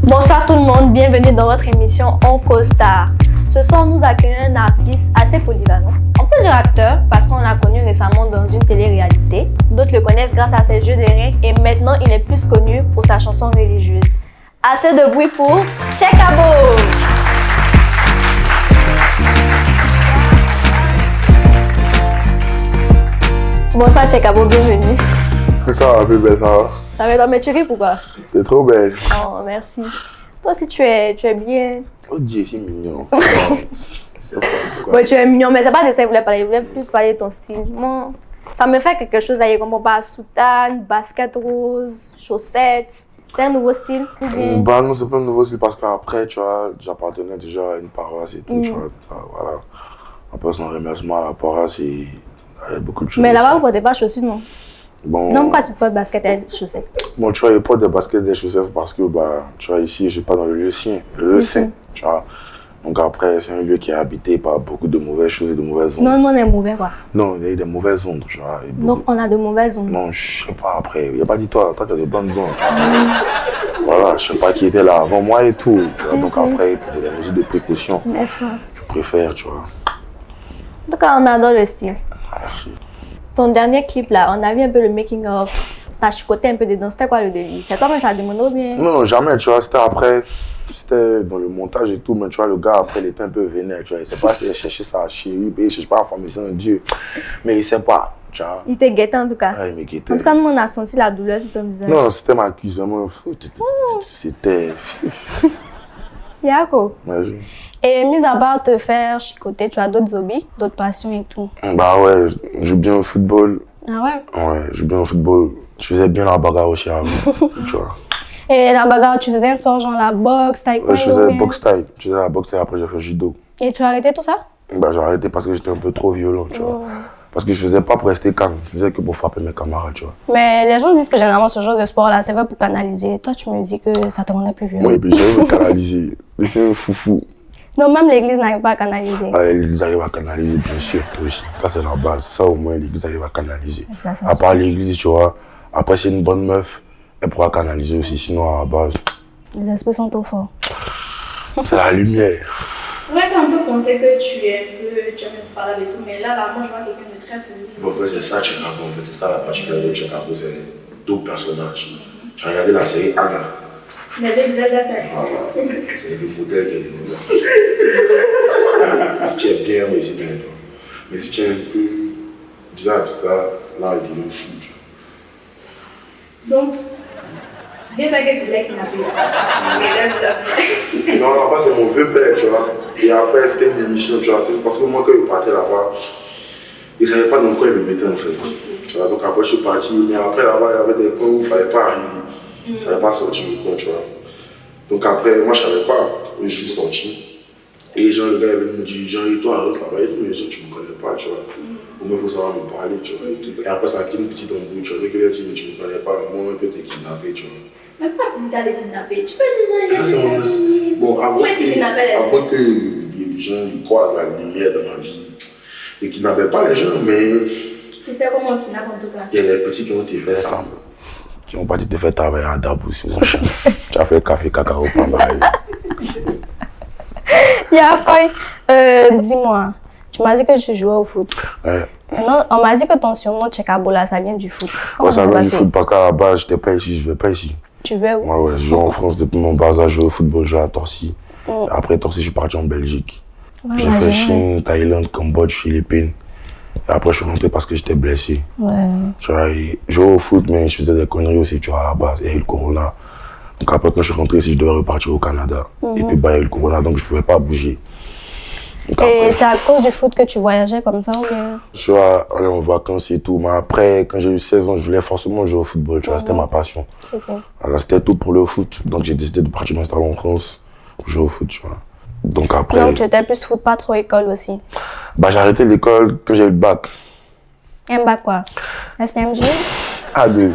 Bonsoir tout le monde, bienvenue dans votre émission On Co-Star. Ce soir, nous accueillons un artiste assez polyvalent. On peut dire acteur parce qu'on l'a connu récemment dans une télé-réalité. D'autres le connaissent grâce à ses jeux de reins et maintenant il est plus connu pour sa chanson religieuse. Assez de bruit pour Tchekabo! Bonsoir Tchekabo, bienvenue. Ça va, belle, ça va. Ça va, mais tu ris pourquoi? T'es trop belle. Oh, merci. Toi aussi, tu es bien. Oh Dieu, c'est mignon. Ouais, tu es mignon, mais c'est pas de ça que je voulais parler. Je voulais plus parler de ton style. Moi, ça me fait quelque chose d'ailleurs, comme on parle soutane, basket rose, chaussettes. C'est un nouveau style? Bah non, c'est pas un nouveau style parce qu'après, tu vois, j'appartenais déjà à une paroisse et tout, tu vois. Voilà. Après, son remerciement à la paroisse, il y a beaucoup de choses. Mais là-bas, vous portez pas chaussures, non? Bon, non, pourquoi tu portes basket et chaussettes? Bon, tu vois, je porte des baskets et des chaussettes parce que, bah, tu vois, ici, je suis pas dans le lieu saint, tu vois. Donc après, c'est un lieu qui est habité par beaucoup de mauvaises choses et de mauvaises ondes. Non, on est mauvais, quoi. Non, il y a des mauvaises ondes, tu vois. Donc on a de mauvaises ondes. Non, je sais pas, après, il n'y a pas dit toi tu as de bonnes ondes, tu vois. Voilà, je sais pas qui était là avant moi et tout, tu vois. Donc après, pour des mesures de précaution, je préfère, tu vois. En tout cas, on adore le style. Merci. Ton dernier clip là, on a vu un peu le making of. T'as chicoté un peu dedans, c'était quoi le délire? C'est toi-même qui as demandé ou bien? Non, jamais, tu vois, c'était après, c'était dans le montage et tout, mais tu vois, le gars après, il était un peu vénère, tu vois, il sait pas s'il cherchait sa chérie, il cherche pas la femme, c'est un Dieu, mais il sait pas, tu vois. Il t'est guetté en tout cas? Ouais, il me guettait. En tout cas, nous on a senti la douleur sur ton visage. Non, c'était ma cuisse, vraiment, c'était... Yako. Vas-y. Et mis à part te faire chicoter, tu as d'autres hobbies, d'autres passions et tout? Bah ouais, je joue bien au football. Ah ouais? Ouais, je joue bien au football. Je faisais bien la bagarre aussi avant, tu vois. Et la bagarre, tu faisais un sport genre la boxe, taekwondo? Ouais, je faisais boxe taille. Je faisais la boxe taille, après j'ai fait judo. Et tu as arrêté tout ça? Bah j'ai arrêté parce que j'étais un peu trop violent, tu vois. Parce que je faisais pas pour rester calme, je faisais que pour frapper mes camarades, tu vois. Mais les gens disent que généralement ce genre de sport-là, c'est fait pour canaliser. Toi, tu me dis que ça te rendait plus violent. Oui, puis j'arrive à canaliser. Mais c'est un foufou. Non, même l'église n'arrive pas à canaliser. Ah, l'église arrive à canaliser, bien sûr, aussi. Ça, c'est la base. Ça, au moins, l'église arrive à canaliser. Ça, à part l'église, tu vois, après, c'est une bonne meuf, elle pourra canaliser aussi, sinon, à la base. Les esprits sont trop forts. C'est la lumière. C'est vrai qu'on peut penser que tu es un peu, tu aimes parler et tout, mais là, moi, je vois quelqu'un de très poli. En fait, c'est ça, Tchekabo. En fait, c'est ça la particularité de Tchekabo, c'est deux personnages. J'ai regardé la série Anna. Mais dès que vous êtes là, C'est le modèle qui est le Si tu es bien, mais c'est bien. Mais si tu es un peu bizarre, ça, là, il dit le fou. donc, viens pas que tu l'aies kidnappé. Mais là, vous avez... Non, là-bas, c'est mon vieux père, tu vois. Et après, c'était une émission, tu vois. Parce que moi, quand il partait là-bas, il ne savait pas dans quoi il me mettait, en fait. Tu vois, donc après, je suis parti. Mais après, là-bas, il y avait des points où il ne fallait pas arriver. Il ne fallait pas sortir du coin, tu vois. Donc après, moi, je ne savais pas. Je suis sorti. Et Jean, le gars, il venait me dire, Jean, et toi, arrête là-bas. Il dit, mais tu ne me connais pas, tu vois. Au moins, il faut savoir me parler, tu vois. Et après, ça a été une petite embrouille, tu vois. Dès que dit, mais tu ne me connais pas, moi, on peut te kidnapper, tu vois. Mais pourquoi tu dis que tu as les kidnappés? Tu peux déjà y aller. Bon, avant que les gens croisent la lumière dans ma vie, et qui n'avaient pas les gens, mais... Tu sais comment on kidnappe en tout cas? Il y a des petits qui ont été fait ça. Qui ont pas été fait travailler à Dabou, c'est mon chien. Tu as fait café, cacao, pas mal. Dis-moi, tu m'as dit que tu jouais au foot. Ouais. Non, on m'a dit que ton surnom Tchekabo là, ça vient du foot. Ouais, ça vient du foot parce qu'à la base, j'étais pas ici, je vais pas ici. Tu veux où? Ouais, je joue en France depuis mon bas âge, je joue au football, je joue à Torcy. Après Torcy, je suis parti en Belgique. Ouais, j'ai fait Chine, Thaïlande, Cambodge, Philippines. Et après, je suis rentré parce que j'étais blessé. Ouais. Tu vois, je jouais au foot, mais je faisais des conneries aussi, tu vois, à la base. Il y a eu le corona. Donc après, quand je suis rentré ici, je devais repartir au Canada. Et puis, bah, il y a eu le corona, donc je ne pouvais pas bouger. Donc, et c'est à cause du foot que tu voyageais comme ça ou bien? Tu vois, aller en vacances et tout. Mais après, quand j'ai eu 16 ans, je voulais forcément jouer au football, tu vois, c'était ma passion. C'est ça. Alors, c'était tout pour le foot. Donc, j'ai décidé de partir m'installer en France pour jouer au foot, tu vois. Donc après... Donc tu étais plus foot, pas trop école aussi? Bah, j'ai arrêté l'école quand j'ai eu le bac. Un bac quoi? STMG? A2.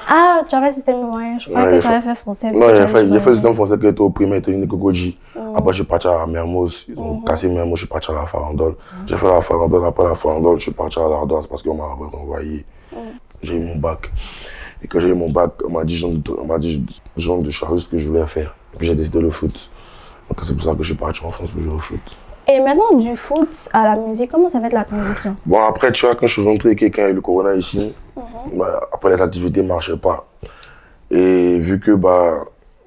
Ah, tu avais système moyen, je crois que tu avais fait français. Non, j'ai fait le système français qui était au primaire, était une Kokoji. Après, je suis parti à Mermoz, ils ont cassé Mermoz, je suis parti à la Farandole. J'ai fait la Farandole, après la Farandole, je suis parti à l'Ardoise parce qu'on m'a envoyé. J'ai eu mon bac. Et quand j'ai eu mon bac, on m'a dit, genre de choisir ce que je voulais faire. Puis j'ai décidé le foot. Donc c'est pour ça que je suis parti en France pour jouer au foot. Et maintenant, du foot à la musique, comment ça va être la transition? Bon, après, tu vois, quand je suis rentré, quelqu'un a eu le corona ici, bah, après les activités ne marchaient pas. Et vu que, bah,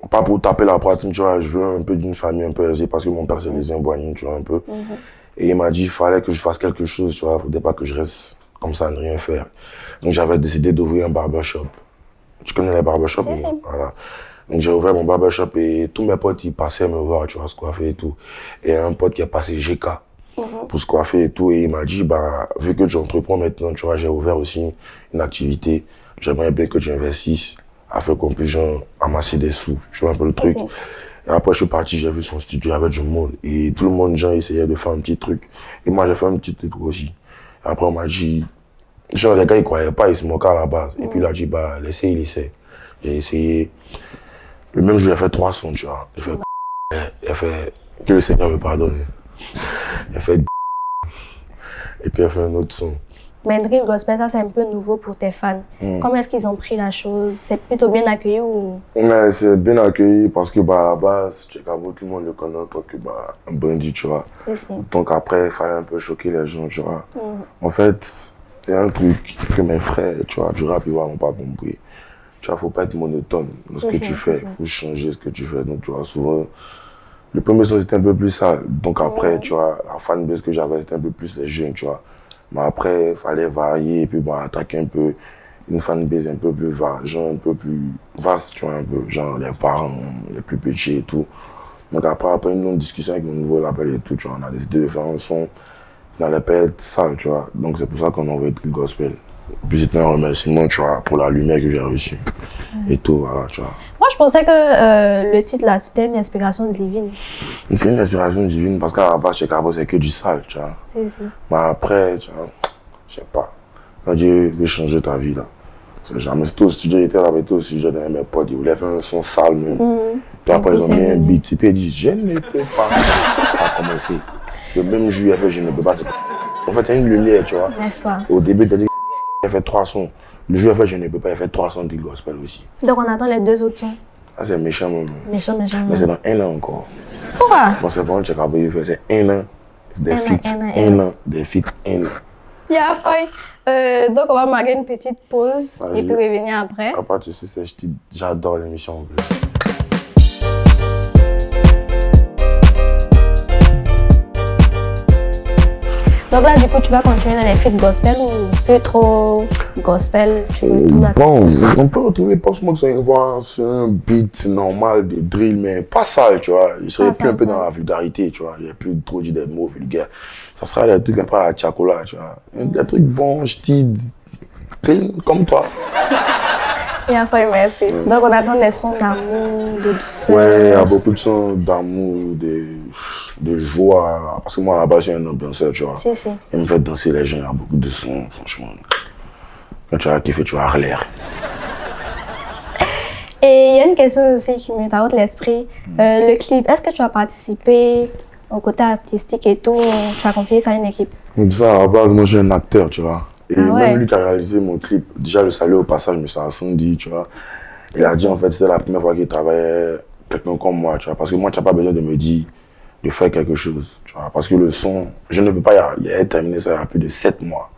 pas pour taper la poitrine, tu vois, je veux un peu d'une famille un peu aisée parce que mon père c'est les Imboignes, tu vois, un peu. Et il m'a dit qu'il fallait que je fasse quelque chose, tu vois, il ne faudrait pas que je reste comme ça à ne rien faire. Donc j'avais décidé d'ouvrir un barbershop. Tu connais les barbershops? Si, si. Voilà. Donc j'ai ouvert mon barbershop et tous mes potes ils passaient me voir, tu vois, se coiffer et tout. Et un pote qui est passé GK pour se coiffer et tout. Et il m'a dit, bah, vu que tu entreprends maintenant, tu vois, j'ai ouvert aussi une activité. J'aimerais bien que tu investisses afin qu'on puisse genre, amasser des sous. Tu vois un peu le truc. Et après je suis parti, j'ai vu son studio avec du monde. Et tout le monde, genre, essayait de faire un petit truc. Et moi j'ai fait un petit truc aussi. Et après on m'a dit, genre les gars ils croyaient pas, ils se moquaient à la base. Et puis il a dit, bah, laissez, il essaie. J'ai essayé. Le même jour, il a fait 3 sons, tu vois. Il a fait que le Seigneur me pardonne. Il a fait et puis il a fait un autre son. Mais drill gospel, ça c'est un peu nouveau pour tes fans. Comment est-ce qu'ils ont pris la chose? C'est plutôt bien accueilli ou? Mais c'est bien accueilli parce que bah, à la base, Chicago, tout le monde le connaît en tant que bah, un bandit, tu vois. Donc après, il fallait un peu choquer les gens, tu vois. En fait, il y a un truc que mes frères, tu vois, du rap, ils n'ont pas compris. Tu vois, faut pas être monotone dans ce que tu fais, il faut changer ce que tu fais. Donc, tu vois, souvent, le premier son c'était un peu plus sale. Donc, après, tu vois, la fanbase que j'avais c'était un peu plus les jeunes, tu vois. Mais après, il fallait varier et puis bon, attaquer un peu une fanbase un peu plus vaste, genre un peu plus vaste, tu vois, un peu, genre les parents, les plus petits et tout. Donc, après une longue discussion avec mon nouveau label et tout, tu vois, on a décidé de faire un son dans la période sale, tu vois. Donc, c'est pour ça qu'on a envoyé le gospel. Puis c'était un remerciement, tu vois, pour la lumière que j'ai reçue. Et tout, voilà, tu vois. Moi, je pensais que le titre là, c'était une inspiration divine. C'est une inspiration divine parce qu'à la base, chez Carbo, c'est que du sale, tu vois. Mais après, tu vois, je sais pas. Quand Dieu veut changer ta vie, là. C'est jamais. C'était au studio, j'étais là avec toi au studio avec mes potes, ils voulaient faire un son sale, même. Puis après, ils ont mis un beat. Et puis, ils disent, je ne peux pas. À commencer. Le même jour, il a fait, je ne peux pas. En fait, c'est une lumière, tu vois. N'est-ce pas? Au début, tu as dit, il a fait 3 sons. Le jour, je ne peux pas, il a fait 3 sons de gospel aussi. Donc, on attend les 2 autres sons. Ah, c'est méchant, même. Méchant. Mais c'est dans 1 an encore. Pourquoi? Bon, c'est pas un check-up, il fait, c'est 1 an. Des feats, 1 an. Des feats, 1 an. Yeah, fine. Donc, on va marquer une petite pause et puis revenir après. À part, tu sais, j'adore l'émission en plus. Donc là, du coup, tu vas continuer dans les feats gospel ou plus trop gospel? Bon, on peut retrouver Post-Smoke sur une voix, sur un beat normal de drill, mais pas sale, tu vois. Il serait plus un peu dans la vulgarité, tu vois. Il n'y a plus trop dit des mots vulgaires. Ça sera des trucs un peu à la Tchakola, tu vois. Des trucs bons, ch'tis, clean, comme toi. Et après, merci. Donc, on attend des sons d'amour, de douceur. Ouais, il y a beaucoup de sons d'amour, de joie. Parce que moi, à la base, je suis un ambianceur, tu vois. Il me fait danser les gens, il y a beaucoup de sons, franchement. Quand tu vas kiffer, tu vas l'air. Et il y a une question aussi qui me tarote l'esprit. Le clip, est-ce que tu as participé au côté artistique et tout? Tu as confié ça à une équipe? Ça, à la base, moi, je suis un acteur, tu vois. Et même lui qui a réalisé mon clip, déjà le salut au passage, M. Hassan dit, tu vois. Il a dit en fait c'était la première fois qu'il travaillait quelqu'un comme moi, tu vois. Parce que moi, tu n'as pas besoin de me dire de faire quelque chose, tu vois. Parce que le son, je ne peux pas, il a terminé ça il y a plus de 7 mois.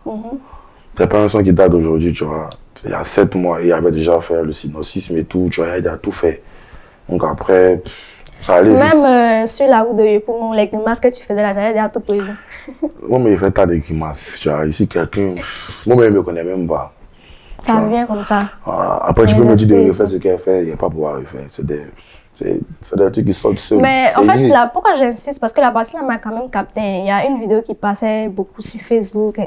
C'est pas un son qui date d'aujourd'hui, tu vois. Il y a 7 mois, il avait déjà fait le cynosisme et tout, tu vois, il a tout fait. Donc après, ça allait. Même sur la route de Yopougon, les grimaces que tu faisais là, j'avais déjà tout prévu. Moi, mais il fait tas de grimaces, tu vois. Ici, quelqu'un, moi-même, je ne me connais même pas. Ça vient comme ça. Après, tu peux me dire de refaire ce qu'elle fait, il n'y a pas pouvoir refaire. C'est des trucs qui sortent seuls. Mais en fait, là, pourquoi j'insiste? Parce que la partie là m'a quand même capté. Il y a une vidéo qui passait beaucoup sur Facebook,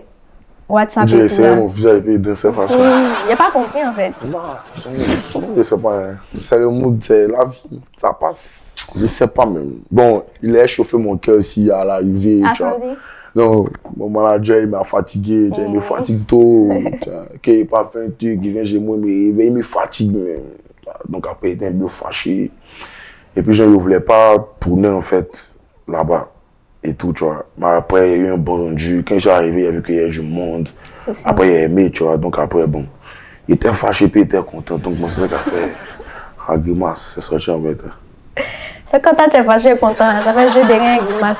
WhatsApp. J'ai essayé mon visage et puis de cette façon. Il n'y a pas compris en fait. Non, je sais pas. C'est le mood, c'est la vie. Ça passe. Je sais pas même. Bon, il a chauffé mon cœur aussi à l'arrivée. Donc, mon manager, il m'a fatigué. Il me fatigue tôt. Quand il n'a pas fait un truc, il vient chez moi, il me fatigue même. Donc après, il était un peu fâché. Et puis, je ne voulais pas tourner en fait là-bas. Et tout, tu vois. Mais après, il y a eu un bon rendu. Quand je suis arrivé, il a vu qu'il y avait du monde. Après, il a aimé, tu vois. Donc après, bon, il était fâché, puis il était content. Donc, moi, c'est ça qu'il a fait. Ah, grimace, c'est sorti en fait. Et quand tu es fâché et content, ça fait jeu de rien et grimace.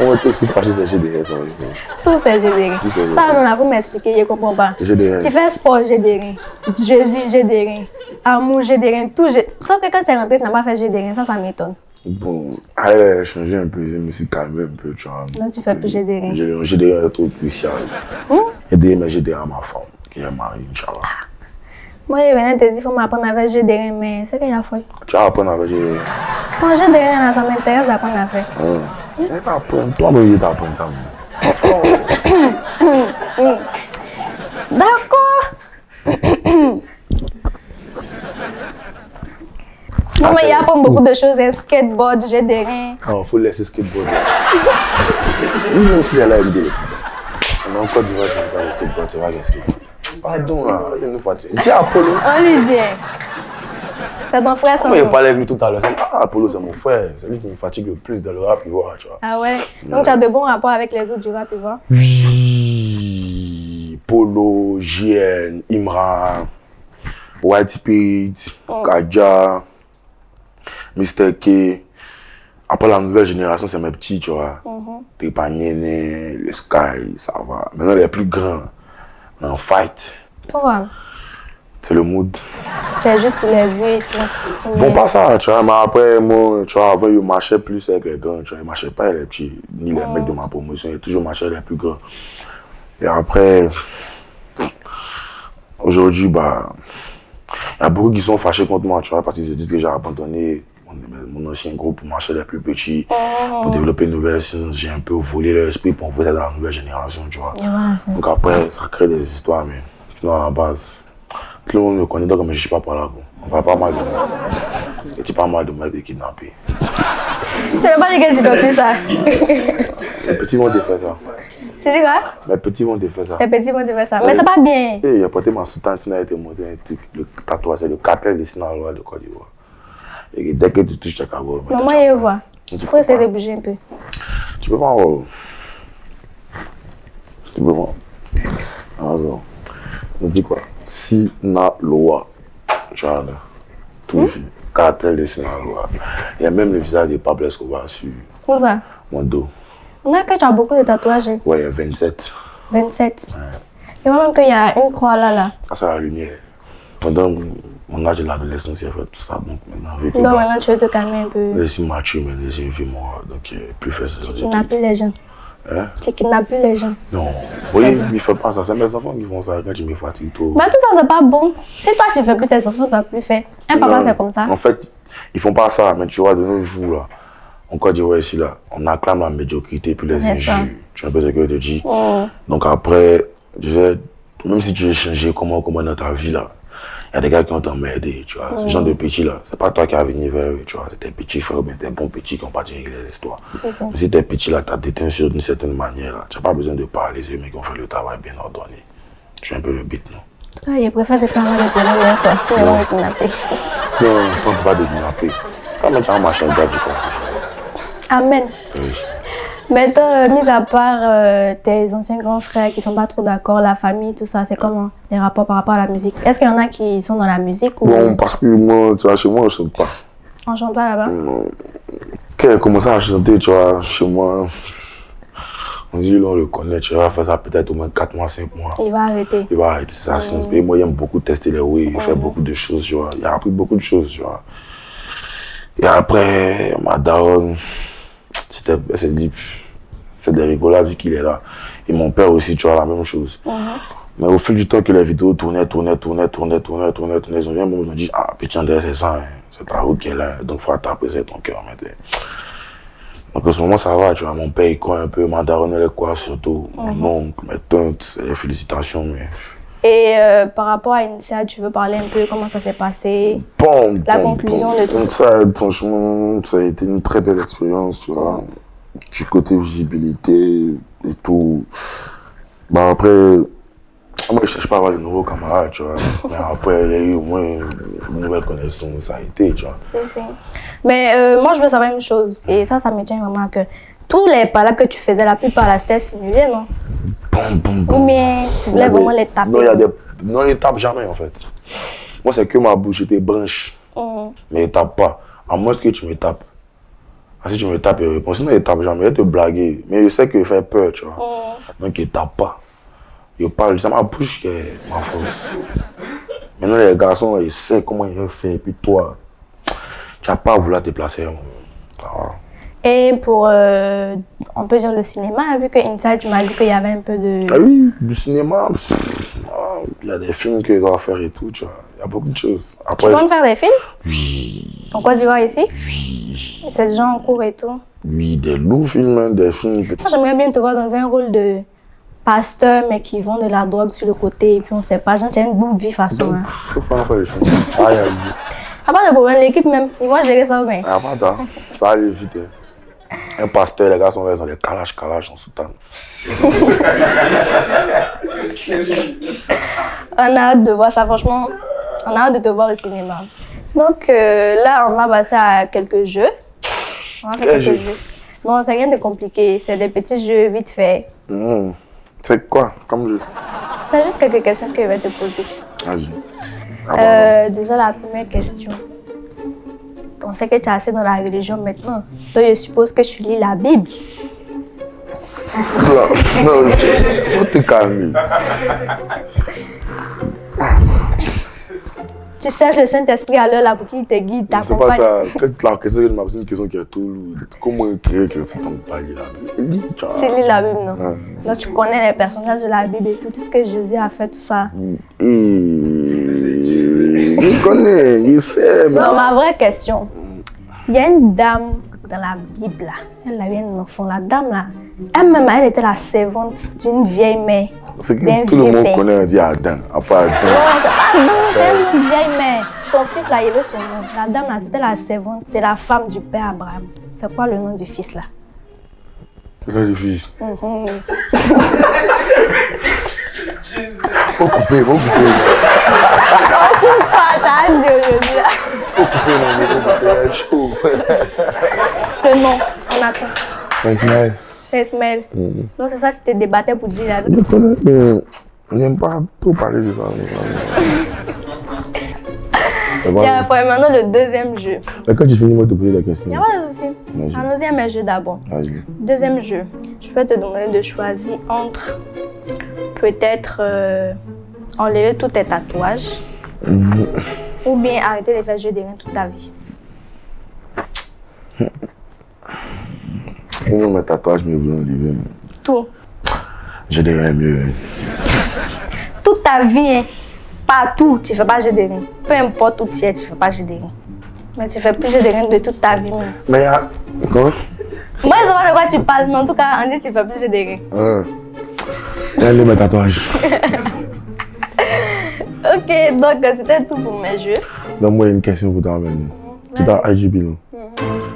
Moi, tout si fâché, c'est jeu de rien. Tout c'est jeu de rien. Ça, on a pour m'expliquer, je ne comprends pas. Jeu de rien. Tu fais sport, jeu de rien. Jésus, jeu de rien. Amour, jeu de rien. Tout jeu. Sauf que quand tu es rentré, tu n'as pas fait jeu de rien. Ça m'étonne. Bon, elle a changé un peu, je me suis calmé un peu, tu vois. Non, tu fais plus jeu de rien. Jeu de rien est trop puissant. Jeu de rien, mais jeu de rien à ma femme, qui est mariée, Inch'Allah. Moi, je venais te dire qu'il faut m'apprendre avec jeu de rien, mais c'est qu'il y a fait. Tu vas apprendre avec jeu de rien. Quand jeu de rien, ça m'intéresse d'apprendre à faire. Toi-même, je t'apprends ça. D'accord. Non, mais il apprend beaucoup de choses, skateboard, jeu de rien. Non, il faut laisser skateboard. Même si elle a une idée. On a encore du mal à faire le skateboard, tu vas le skateboard. Pardon, là, nous fatiguer. Dis à Apollo. On lui dit. C'est ton frère, son Moi, je parlais avec lui tout à l'heure. Ah, Apollo, c'est mon frère. C'est lui qui me fatigue le plus dans le rap, tu vois. Ah ouais? Donc, tu as de bons rapports avec les autres du rap, tu vois? Oui. Polo, JN, Imran, White Spirit, Kaja, Mr. K. Après la nouvelle génération, c'est mes petits, tu vois. Tépaniene, le Sky, ça va. Maintenant, les plus grands, on est en fight. Pourquoi? C'est le mood. C'est juste pour les vues et tout. Bon, pas ça, tu vois, mais après, moi, tu vois, avant, je marchais plus avec les grands, tu vois, je marchais pas avec les petits, ni les mecs de ma promotion, j'ai toujours marché avec les plus grands. Et après, aujourd'hui, bah, il y a beaucoup qui sont fâchés contre moi, tu vois, parce qu'ils se disent que j'ai abandonné mon ancien groupe pour marcher les plus petits, pour développer une nouvelle science. J'ai un peu volé leur esprit pour envoyer dans la nouvelle génération, tu vois. Donc après, ça crée des histoires, mais sinon, à la base, tout le monde me connaît, donc je ne suis pas par là. On parle pas mal de moi. Et tu parles mal de moi et de kidnapper. C'est pas dit que tu fais plus ça. Les petits vont te faire ça. Tu dis quoi? Les petits vont te faire ça. Les petits vont te faire ça. Mais c'est pas bien. Et il a porté ma soutane, il a été monté un truc. Le tatouage, c'est le cartel dessiné dans la loi de Côte d'Ivoire. Et dès que tu touches ta cabot, Maman, il voit. Il faut essayer de bouger un peu. Tu peux pas. Tu peux pas. Alors, on dit quoi? Sinaloa. Tu vois là. Tout ici. Cartel de Sinaloa. Il y a même le visage de Pablo Escobar sur Où ça? mon dos. On a que tu as beaucoup de tatouages. Ouais, il y a 27. 27. Ouais. Et moi même qu'il y a une croix là. Ça, c'est la lumière. Pendant mon âge de l'adolescence, j'ai fait tout ça. Donc maintenant, vu que Donc maintenant, tu veux te calmer un peu. je suis mature, mais j'ai vu moi. Donc, plus fait ça. Tu kidnappes plus les gens. Hein? Tu kidnappes plus les gens. Non. Oui, il ne fait pas ça. C'est mes enfants qui font ça quand tu me fatigues trop. Bah tout ça, c'est pas bon. Si toi, tu fais plus, tes enfants ne doivent plus faire. Un papa, c'est comme ça. En fait, ils font pas ça. Mais tu vois, de nos jours, là, en Côte d'Ivoire ici, là, on acclame la médiocrité puis les injures. Tu vois un peu ce que je te dis. Donc après, même si tu veux changer comment dans ta vie, là, il y a des gars qui vont t'emmerder, tu vois. Ce genre de petits là, c'est pas toi qui as venu vers eux, tu vois. C'est tes petits frères ou bien tes bons petits qui ont pas tiré les histoires. Mais si tes petits là, t'as déteint sur d'une certaine manière, là, tu n'as pas besoin de parler, c'est eux mais qui ont fait le travail bien ordonné. Je suis un peu le bit, non? Toi, je préfère te prendre le téléphone, mais toi, si on va te kidnapper. Non, on ne peut pas te kidnapper. Ça met en machin de du coup. Amen. Oui. Maintenant, mis à part tes anciens grands frères qui sont pas trop d'accord, la famille, tout ça, c'est comment les rapports par rapport à la musique? Est-ce qu'il y en a qui sont dans la musique ou... Bon, parce que moi, tu vois, chez moi, je ne chante pas. On chante pas là-bas? Non. Quand elle commence à chanter, tu vois, chez moi, on dit, là, on le connaît, tu vas faire ça peut-être au moins 4 mois, 5 mois. Il va arrêter. Il va arrêter ça. Et moi, j'aime beaucoup tester les oui, il fait beaucoup de choses, tu vois. Il a appris beaucoup de choses, tu vois. Et après, ma daronne, elle s'est dit, c'est des rigolades vu qu'il est là. Et mon père aussi, tu vois, la même chose. Mais au fil du temps que les vidéos tournaient, ils ont vu un moment, ils ont dit, ah, petit André, c'est ça, hein. C'est ta route qui est là, donc il faut t'apaiser ton cœur. Donc en ce moment, ça va, tu vois, mon père, il croit un peu, ma daronne, elle est quoi, surtout, mon oncle, mes tantes, les félicitations, mais... Et par rapport à Initia, tu veux parler un peu comment ça s'est passé? La conclusion de tout ça. Franchement, ça a été une très belle expérience, tu vois. Du côté visibilité et tout. Bah après, moi je cherche pas à avoir de nouveaux camarades, tu vois. Mais après, il y a eu au moins une nouvelle connaissance, ça a été, tu vois. Mais moi je veux savoir une chose, et ça me tient vraiment à cœur. Tous les palabres que tu faisais, la plupart là, c'était simulé, non? Ou bien tu voulais vraiment les taper? Non, ils tapent jamais en fait. Moi, c'est que ma bouche était branche. Mais ils tapent pas. À moins que tu me tapes. Si tu me tapes, il répond. Sinon, il tape jamais, il te blaguer. Mais je sais qu'il fait peur, tu vois. Donc, il tape pas. Il parle, c'est ma bouche qui est ma force. Maintenant, les garçons, ils savent comment ils vont faire. Et puis toi, tu n'as pas voulu te placer. Et pour, on peut dire le cinéma, vu que Inside, tu m'as dit qu'il y avait un peu de... Ah oui, du cinéma, il y a des films que je dois faire et tout, tu vois. Il y a beaucoup de choses. Après, tu comptes faire des films? Oui. En Côte d'Ivoire ici? Oui. C'est déjà en cours et tout? Oui, des lourds films, des films... Moi, j'aimerais bien te voir dans un rôle de pasteur, mais qui vend de la drogue sur le côté, et puis on sait pas, genre, tu as une bonne vie façon. Donc, faut faire les choses. Ça aille vite. Pas de problème, l'équipe même, ils vont gérer ça bien. Ah, pas ça. Ça aille vite. Hein. Un pasteur, les gars sont là, ils ont des calages en soutane. On a hâte de voir ça, franchement. On a hâte de te voir au cinéma. Donc là, on va passer à quelques jeux. On va faire quelques jeux. Non, c'est rien de compliqué. C'est des petits jeux vite fait. C'est quoi comme jeu? C'est juste quelques questions que je vais te poser. Vas-y. Déjà, la première question. On sait que tu es assez dans la religion maintenant. Donc, je suppose que tu lis la Bible. Non, faut te calmer. Tu cherches le Saint-Esprit à l'heure là pour qu'il te guide, t'accompagne. C'est pas ça. La question que je m'as posé, une question qui est tout lourde. Comment créer que tu ne pas lire la Bible? Tu lis la Bible, non? Donc tu connais les personnages de la Bible et tout ce que Jésus a fait, tout ça. Je connais, je sais. Mais... Non, ma vraie question. Il y a une dame dans la Bible là. Elle avait un enfant. La dame là, elle-même, elle était la servante d'une vieille mère. C'est que tout le monde connaît un dit Adam, à part Adam. Non, c'est une vieille mère. Son fils là, il avait son nom. La dame là, c'était la servante, c'était la femme du père Abraham. C'est quoi le nom du fils là? C'est quoi du fils? Faut couper, faut couper. T'as dit aujourd'hui là. Faut couper, non, chaud. Le nom, on attend. Ismaël. C'est Ismaël. Donc c'est ça, tu te débattais pour dire là. Je connais, mais j'aime pas trop parler de ça. Bien, pour maintenant le deuxième jeu. Mais quand tu finis, moi, te poser la question. Il n'y a pas de souci. Allons-y à mes jeux d'abord. Deuxième jeu. Je vais te demander de choisir entre peut-être enlever tous tes tatouages ou bien arrêter de faire jeu de rien toute ta vie. Moi, mes tatouages, mais vous enlever. Tout. Je dirais mieux. Toute ta vie, hein, partout, tu ne fais pas jeu de rien. Peu importe où tu es, tu ne fais pas jeu de rien. Mais tu ne fais plus jeu de rien de toute ta vie. Même. Mais il y a... Quoi? Moi, je sais pas de quoi tu parles, mais en tout cas, on dit que tu ne fais plus jeu de rien. Allez, mes tatouages. Ok, donc c'était tout pour mes jeux. Donne-moi une question pour t'amener. Tu es dans IGB, non?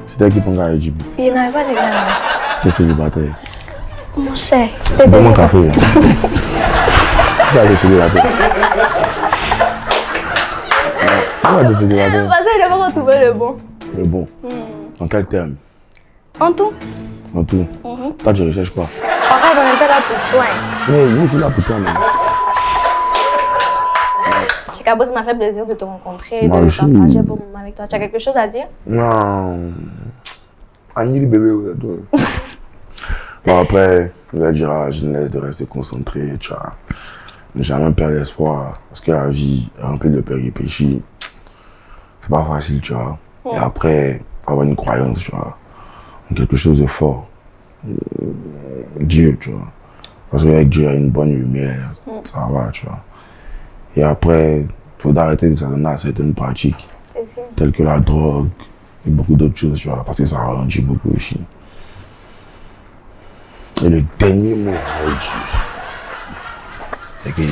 C'était qui prend IGB? Il n'avait pas de gars. Je suis célibataire. Mon cher. Donne mon café. Je suis célibataire. Je suis célibataire. Parce qu'il n'a pas retrouvé le bon. Le bon. En quel terme? En tout. En tout. Toi, tu ne recherches pas. En fait, on était là pour toi. Mais moi, je suis là pour toi, même. Chicago, ça m'a fait plaisir de te rencontrer et de partager un bon moment avec toi. Tu as quelque chose à dire? Non. Annie, bébé, bon, après, je vais dire à la jeunesse de rester concentré, tu vois. Ne jamais perdre espoir. Parce que la vie est remplie de péripéties. C'est pas facile, tu vois. Et après, avoir une croyance, tu vois, en quelque chose de fort. Dieu, tu vois. Parce qu'avec Dieu, il y a une bonne lumière. Ça va, tu vois. Et après, il faut arrêter de s'adonner à certaines pratiques, telles que la drogue et beaucoup d'autres choses, tu vois, parce que ça ralentit beaucoup aussi. Et le dernier mot, c'est que